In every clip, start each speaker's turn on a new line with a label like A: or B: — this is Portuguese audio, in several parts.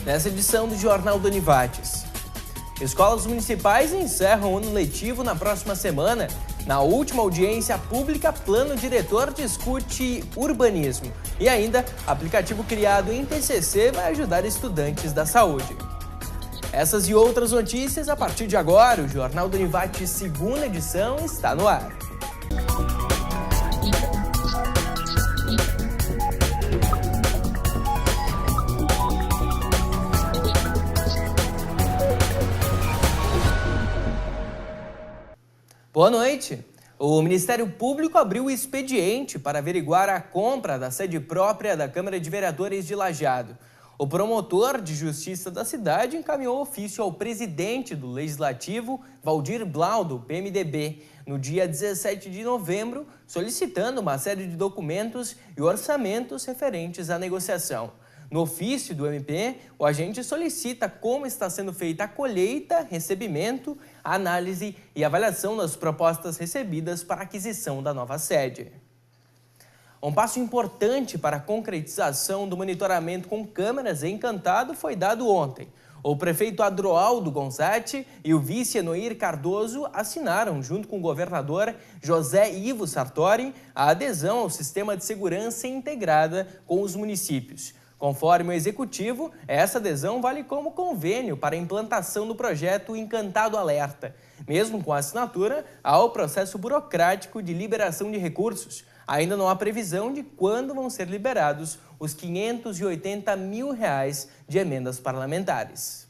A: nessa edição do Jornal do Univates. Escolas municipais encerram o ano letivo na próxima semana. Na última audiência pública, plano diretor discute urbanismo. E ainda, aplicativo criado em TCC vai ajudar estudantes da saúde. Essas e outras notícias a partir de agora. O Jornal do Univates, segunda edição, está no ar. Boa noite. O Ministério Público abriu o expediente para averiguar a compra da sede própria da Câmara de Vereadores de Lajeado. O promotor de justiça da cidade encaminhou ofício ao presidente do Legislativo, Valdir Blau, do PMDB, no dia 17 de novembro, solicitando uma série de documentos e orçamentos referentes à negociação. No ofício do MP, o agente solicita como está sendo feita a colheita, recebimento, análise e avaliação das propostas recebidas para a aquisição da nova sede. Um passo importante para a concretização do monitoramento com câmeras em Encantado foi dado ontem. O prefeito Adroaldo Gonzatti e o vice Enoir Cardoso assinaram, junto com o governador José Ivo Sartori, a adesão ao sistema de segurança integrada com os municípios. Conforme o executivo, essa adesão vale como convênio para a implantação do projeto Encantado Alerta. Mesmo com a assinatura, há o processo burocrático de liberação de recursos. Ainda não há previsão de quando vão ser liberados os R$ 580 mil de emendas parlamentares.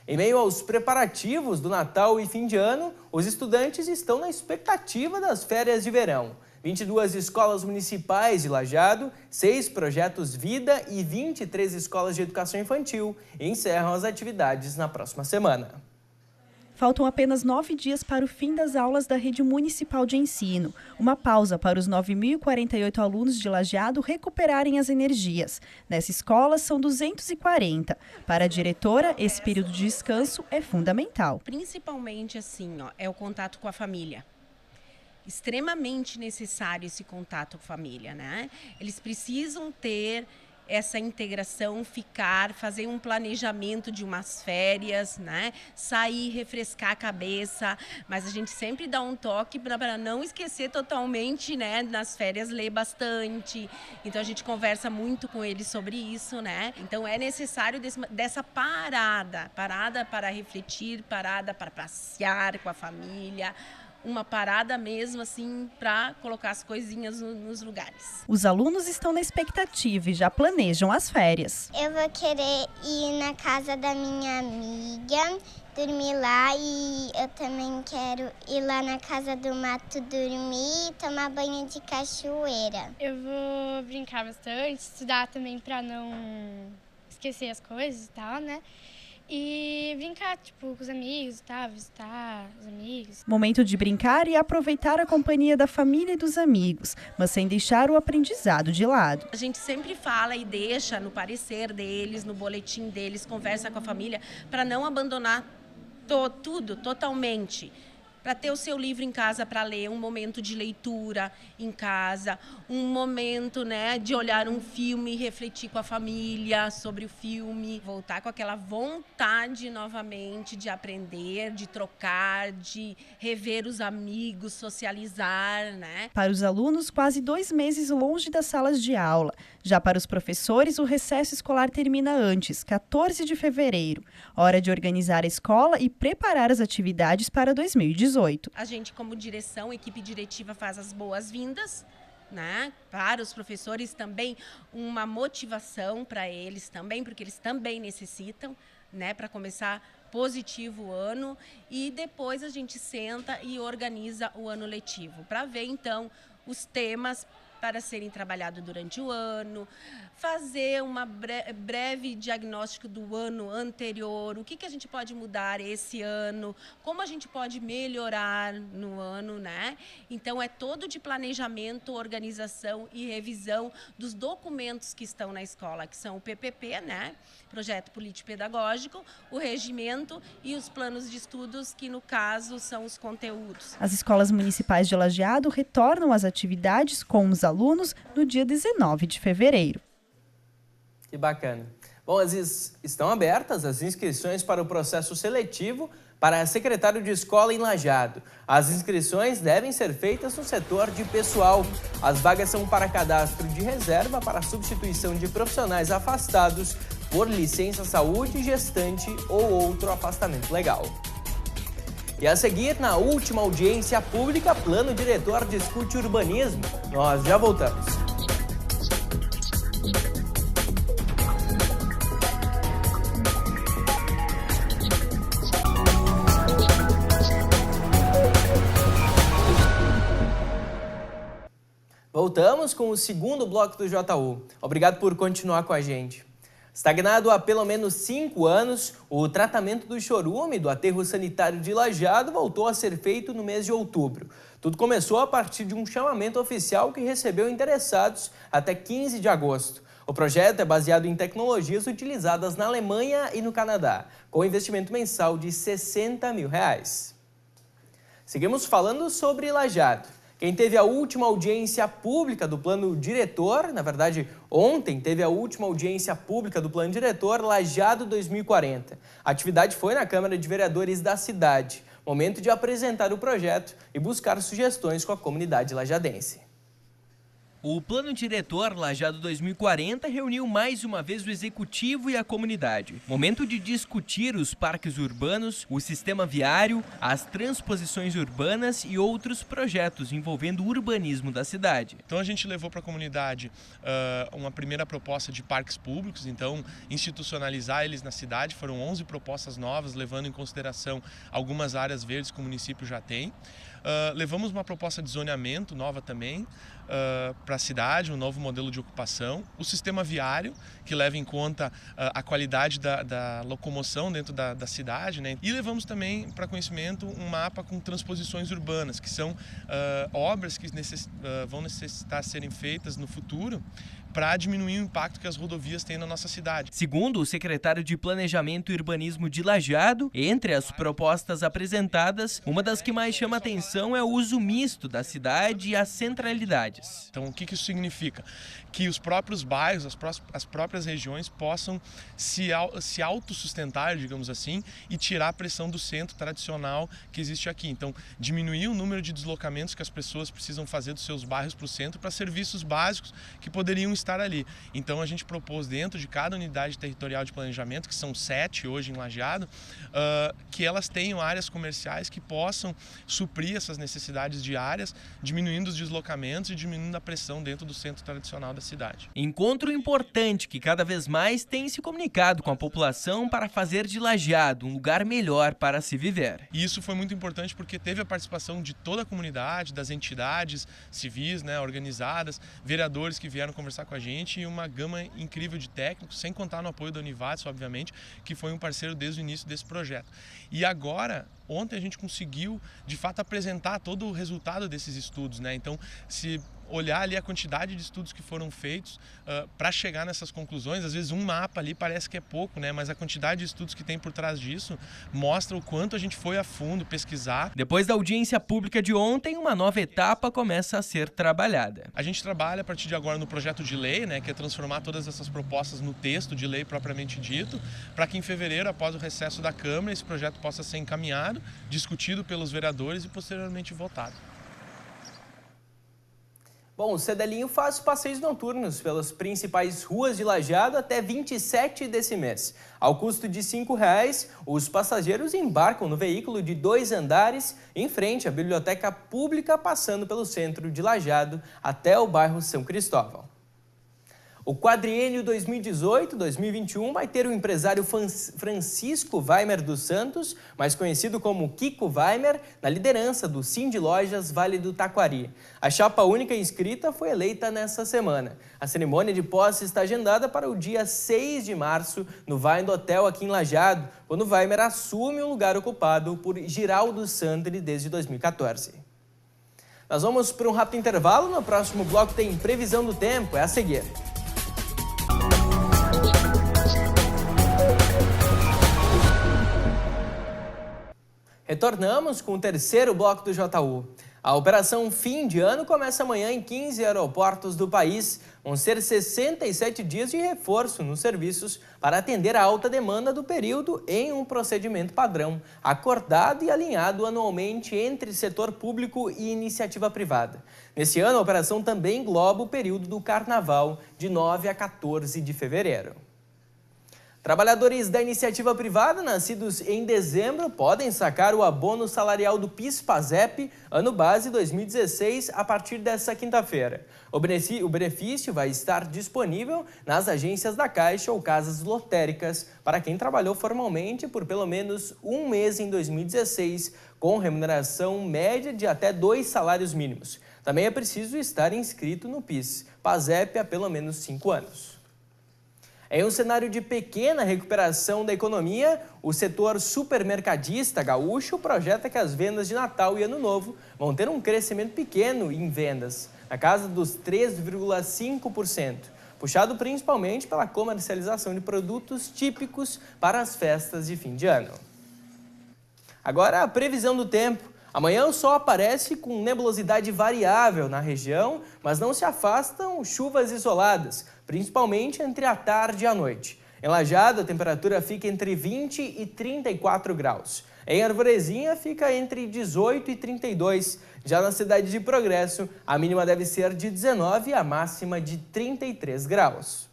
A: Em meio aos preparativos do Natal e fim de ano, os estudantes estão na expectativa das férias de verão. 22 escolas municipais de Lajeado, 6 projetos Vida e 23 escolas de educação infantil encerram as atividades na próxima semana.
B: Faltam apenas 9 dias para o fim das aulas da rede municipal de ensino. Uma pausa para os 9.048 alunos de Lajeado recuperarem as energias. Nessa escola são 240. Para a diretora, esse período de descanso é fundamental.
C: Principalmente é o contato com a família. Extremamente necessário esse contato com a família, né? Eles precisam ter essa integração, fazer um planejamento de umas férias, né? Sair, refrescar a cabeça, mas a gente sempre dá um toque para não esquecer totalmente, né? Nas férias, ler bastante. Então a gente conversa muito com eles sobre isso, né? Então é necessário dessa parada para refletir, parada para passear com a família. Uma parada mesmo, para colocar as coisinhas nos lugares.
B: Os alunos estão na expectativa e já planejam as férias.
D: Eu vou querer ir na casa da minha amiga, dormir lá, e eu também quero ir lá na casa do mato dormir e tomar banho de cachoeira.
E: Eu vou brincar bastante, estudar também para não esquecer as coisas e tal, né? E brincar, com os amigos, visitar os amigos.
B: Momento de brincar e aproveitar a companhia da família e dos amigos, mas sem deixar o aprendizado de lado.
C: A gente sempre fala e deixa no parecer deles, no boletim deles, conversa com a família, para não abandonar tudo, totalmente. Para ter o seu livro em casa para ler, um momento de leitura em casa, um momento, de olhar um filme e refletir com a família sobre o filme, voltar com aquela vontade novamente de aprender, de trocar, de rever os amigos, socializar, né?
B: Para os alunos, quase 2 meses longe das salas de aula. Já para os professores, o recesso escolar termina antes, 14 de fevereiro. Hora de organizar a escola e preparar as atividades para 2018.
C: A gente, como direção, equipe diretiva, faz as boas-vindas, né? Para os professores também, uma motivação para eles também, porque eles também necessitam, né? Para começar positivo o ano, e depois a gente senta e organiza o ano letivo, para ver então os temas para serem trabalhados durante o ano, fazer uma breve diagnóstico do ano anterior, o que a gente pode mudar esse ano, como a gente pode melhorar no ano, né? Então, é todo de planejamento, organização e revisão dos documentos que estão na escola, que são o PPP, né? Projeto Político-Pedagógico, o regimento e os planos de estudos, que no caso são os conteúdos.
B: As escolas municipais de Lajeado retornam às atividades com os alunos no dia 19 de fevereiro.
A: Que bacana. Bom, estão abertas as inscrições para o processo seletivo para secretário de escola em Lajeado. As inscrições devem ser feitas no setor de pessoal. As vagas são para cadastro de reserva para substituição de profissionais afastados por licença saúde, gestante ou outro afastamento legal. E a seguir, na última audiência pública, Plano Diretor discute urbanismo. Nós já voltamos. Voltamos com o segundo bloco do JU. Obrigado por continuar com a gente. Estagnado há pelo menos 5 anos, o tratamento do chorume do aterro sanitário de Lajeado voltou a ser feito no mês de outubro. Tudo começou a partir de um chamamento oficial que recebeu interessados até 15 de agosto. O projeto é baseado em tecnologias utilizadas na Alemanha e no Canadá, com investimento mensal de R$60 mil. Seguimos falando sobre Lajeado. Quem teve a última audiência pública do Plano Diretor, na verdade, ontem teve a última audiência pública do Plano Diretor Lajeado 2040. A atividade foi na Câmara de Vereadores da cidade. Momento de apresentar o projeto e buscar sugestões com a comunidade lajadense. O Plano Diretor Lajeado 2040 reuniu mais uma vez o Executivo e a comunidade. Momento de discutir os parques urbanos, o sistema viário, as transposições urbanas e outros projetos envolvendo o urbanismo da cidade.
F: Então a gente levou para a comunidade uma primeira proposta de parques públicos, então institucionalizar eles na cidade. Foram 11 propostas novas, levando em consideração algumas áreas verdes que o município já tem. Levamos uma proposta de zoneamento nova também para a cidade, um novo modelo de ocupação, o sistema viário, que leva em conta a qualidade da locomoção dentro da cidade, né? E levamos também para conhecimento um mapa com transposições urbanas, que são obras que vão necessitar serem feitas no futuro para diminuir o impacto que as rodovias têm na nossa cidade.
A: Segundo o secretário de Planejamento e Urbanismo de Lajeado, entre as propostas apresentadas, uma das que mais chama atenção é o uso misto da cidade e as centralidades.
F: Então, o que isso significa? Que os próprios bairros, as próprias regiões possam se autossustentar, digamos assim, e tirar a pressão do centro tradicional que existe aqui. Então, diminuir o número de deslocamentos que as pessoas precisam fazer dos seus bairros para o centro para serviços básicos que poderiam estar ali. Então, a gente propôs dentro de cada unidade territorial de planejamento, que são 7 hoje em Lajeado, que elas tenham áreas comerciais que possam suprir essas necessidades diárias, diminuindo os deslocamentos e diminuindo a pressão dentro do centro tradicional da cidade.
A: Encontro importante que cada vez mais tem se comunicado com a população para fazer de Lajeado um lugar melhor para se viver.
F: E isso foi muito importante porque teve a participação de toda a comunidade, das entidades civis, né, organizadas, vereadores que vieram conversar com a gente e uma gama incrível de técnicos, sem contar no apoio da Univates, obviamente, que foi um parceiro desde o início desse projeto. E agora, ontem a gente conseguiu, de fato, apresentar todo o resultado desses estudos, né? Então, se olhar ali a quantidade de estudos que foram feitos para chegar nessas conclusões, às vezes um mapa ali parece que é pouco, né? Mas a quantidade de estudos que tem por trás disso mostra o quanto a gente foi a fundo pesquisar.
A: Depois da audiência pública de ontem, uma nova etapa começa a ser trabalhada.
F: A gente trabalha a partir de agora no projeto de lei, né? Que é transformar todas essas propostas no texto de lei propriamente dito, para que em fevereiro, após o recesso da Câmara, esse projeto possa ser encaminhado, discutido pelos vereadores e posteriormente votado.
A: Bom, o Cedelinho faz passeios noturnos pelas principais ruas de Lajeado até 27 desse mês. Ao custo de R$5, os passageiros embarcam no veículo de 2 andares em frente à biblioteca pública, passando pelo centro de Lajeado até o bairro São Cristóvão. O quadriênio 2018-2021 vai ter o empresário Francisco Weimer dos Santos, mais conhecido como Kiko Weimer, na liderança do Sim de Lojas Vale do Taquari. A chapa única inscrita foi eleita nesta semana. A cerimônia de posse está agendada para o dia 6 de março no Vai Hotel aqui em Lajeado, quando Weimer assume o lugar ocupado por Giraldo Sandri desde 2014. Nós vamos para um rápido intervalo. No próximo bloco tem previsão do tempo, é a seguir. Retornamos com o terceiro bloco do JU. A operação Fim de Ano começa amanhã em 15 aeroportos do país. Vão ser 67 dias de reforço nos serviços para atender a alta demanda do período em um procedimento padrão, acordado e alinhado anualmente entre setor público e iniciativa privada. Nesse ano, a operação também engloba o período do Carnaval, de 9 a 14 de fevereiro. Trabalhadores da iniciativa privada nascidos em dezembro podem sacar o abono salarial do PIS/PASEP ano base 2016 a partir desta quinta-feira. O benefício vai estar disponível nas agências da Caixa ou casas lotéricas para quem trabalhou formalmente por pelo menos um mês em 2016, com remuneração média de até 2 salários mínimos. Também é preciso estar inscrito no PIS/PASEP há pelo menos 5 anos. Em um cenário de pequena recuperação da economia, o setor supermercadista gaúcho projeta que as vendas de Natal e Ano Novo vão ter um crescimento pequeno em vendas, na casa dos 3,5%, puxado principalmente pela comercialização de produtos típicos para as festas de fim de ano. Agora, a previsão do tempo. Amanhã o sol aparece com nebulosidade variável na região, mas não se afastam chuvas isoladas, principalmente entre a tarde e a noite. Em Lajeado, a temperatura fica entre 20 e 34 graus. Em Arvorezinha, fica entre 18 e 32. Já na cidade de Progresso, a mínima deve ser de 19 e a máxima de 33 graus.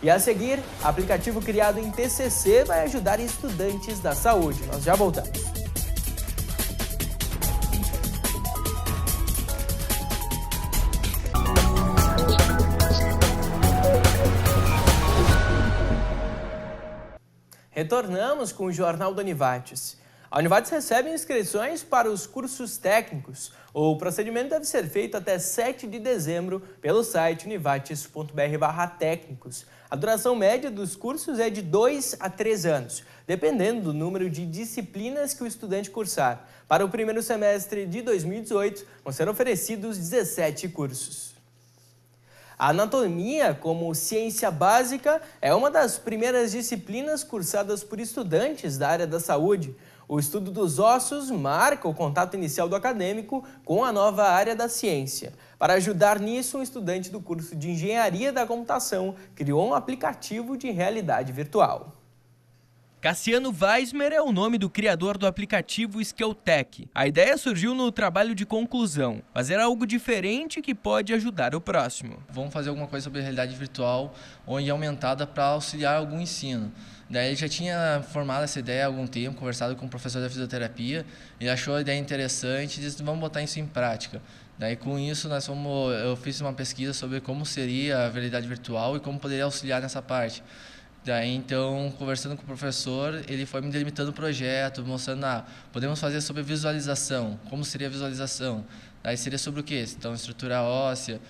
A: E a seguir, aplicativo criado em TCC vai ajudar estudantes da saúde. Nós já voltamos. Retornamos com o Jornal da Univates. A Univates recebe inscrições para os cursos técnicos. O procedimento deve ser feito até 7 de dezembro pelo site univates.br/técnicos. A duração média dos cursos é de 2 a 3 anos, dependendo do número de disciplinas que o estudante cursar. Para o primeiro semestre de 2018, vão ser oferecidos 17 cursos. A anatomia, como ciência básica, é uma das primeiras disciplinas cursadas por estudantes da área da saúde. O estudo dos ossos marca o contato inicial do acadêmico com a nova área da ciência. Para ajudar nisso, um estudante do curso de Engenharia da Computação criou um aplicativo de realidade virtual.
G: Cassiano Weismer é o nome do criador do aplicativo Skilltech. A ideia surgiu no trabalho de conclusão, fazer algo diferente que pode ajudar o próximo.
H: Vamos fazer alguma coisa sobre realidade virtual ou aumentada para auxiliar algum ensino. Daí ele já tinha formado essa ideia há algum tempo, conversado com o professor da fisioterapia, ele achou a ideia interessante e disse, vamos botar isso em prática. Daí com isso eu fiz uma pesquisa sobre como seria a realidade virtual e como poderia auxiliar nessa parte. Daí, então, conversando com o professor, ele foi me delimitando o projeto, mostrando, podemos fazer sobre visualização, como seria a visualização. Daí seria sobre o quê? Então, estrutura óssea,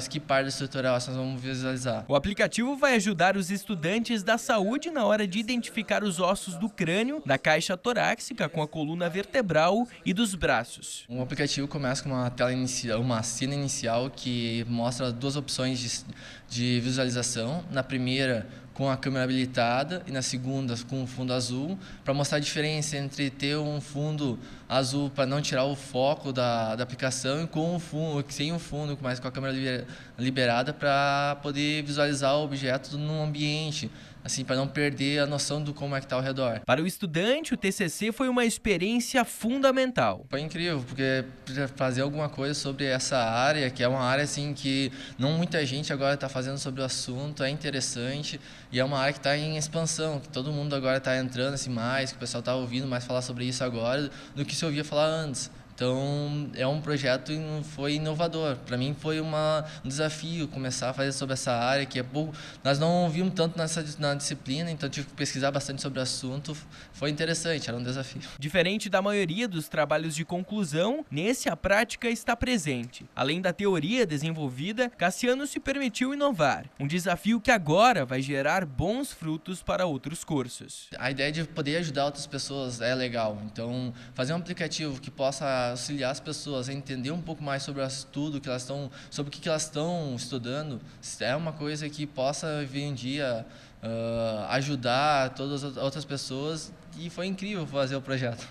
H: que parte da estrutura óssea nós vamos visualizar.
G: O aplicativo vai ajudar os estudantes da saúde na hora de identificar os ossos do crânio, da caixa torácica com a coluna vertebral e dos braços.
H: O aplicativo começa com uma tela inicial, uma cena inicial que mostra 2 opções de visualização. Na primeira, com a câmera habilitada, e na segunda com o fundo azul, para mostrar a diferença entre ter um fundo azul para não tirar o foco da aplicação e com o fundo, sem o fundo, mas com a câmera liberada para poder visualizar o objeto num ambiente, assim, para não perder a noção do como é que está ao redor.
G: Para o estudante, o TCC foi uma experiência fundamental.
H: Foi incrível, porque fazer alguma coisa sobre essa área, que é uma área assim que não muita gente agora está fazendo sobre o assunto, é interessante e é uma área que está em expansão, que todo mundo agora está entrando assim mais, que o pessoal está ouvindo mais falar sobre isso agora do que se ouvia falar antes. Então, é um projeto que foi inovador. Para mim foi um desafio começar a fazer sobre essa área, que é pouco, nós não vimos tanto na disciplina, então tive que pesquisar bastante sobre o assunto. Foi interessante, era um desafio.
G: Diferente da maioria dos trabalhos de conclusão, nesse a prática está presente. Além da teoria desenvolvida, Cassiano se permitiu inovar. Um desafio que agora vai gerar bons frutos para outros cursos.
H: A ideia de poder ajudar outras pessoas é legal. Então, fazer um aplicativo que possa auxiliar as pessoas a entender um pouco mais sobre o estudo que elas estão, sobre o que elas estão estudando, é uma coisa que possa vir um dia ajudar todas as outras pessoas, e foi incrível fazer o projeto.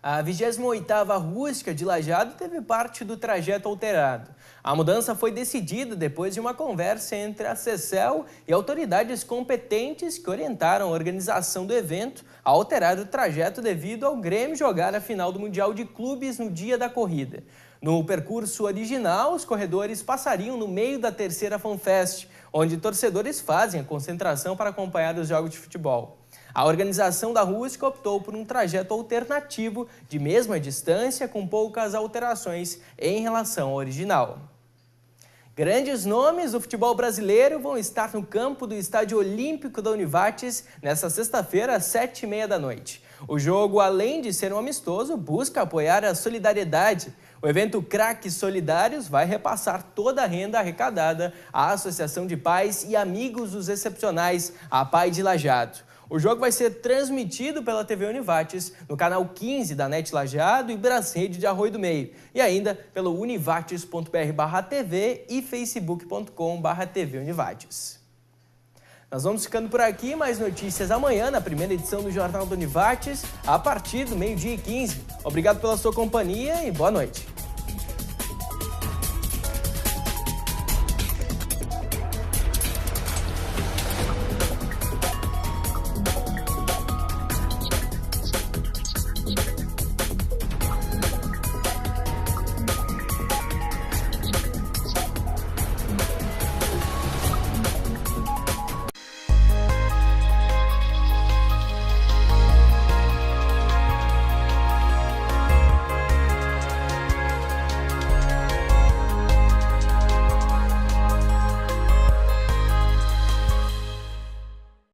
A: A 28ª Rústica de Lajeado teve parte do trajeto alterado. A mudança foi decidida depois de uma conversa entre a CCEL e autoridades competentes que orientaram a organização do evento a alterar o trajeto devido ao Grêmio jogar a final do Mundial de Clubes no dia da corrida. No percurso original, os corredores passariam no meio da terceira FanFest, onde torcedores fazem a concentração para acompanhar os jogos de futebol. A organização da Rústica optou por um trajeto alternativo de mesma distância com poucas alterações em relação ao original. Grandes nomes do futebol brasileiro vão estar no campo do Estádio Olímpico da Univates nesta sexta-feira às 7h30 da noite. O jogo, além de ser um amistoso, busca apoiar a solidariedade. O evento Craques Solidários vai repassar toda a renda arrecadada à Associação de Pais e Amigos dos Excepcionais, a PAI de Lajeado. O jogo vai ser transmitido pela TV Univates, no canal 15 da NET Lajeado e Brasrede de Arroio do Meio, e ainda pelo univates.br/TV e facebook.com/TV Univates. Nós vamos ficando por aqui, mais notícias amanhã na primeira edição do Jornal do Univates, a partir do 12h15. Obrigado pela sua companhia e boa noite.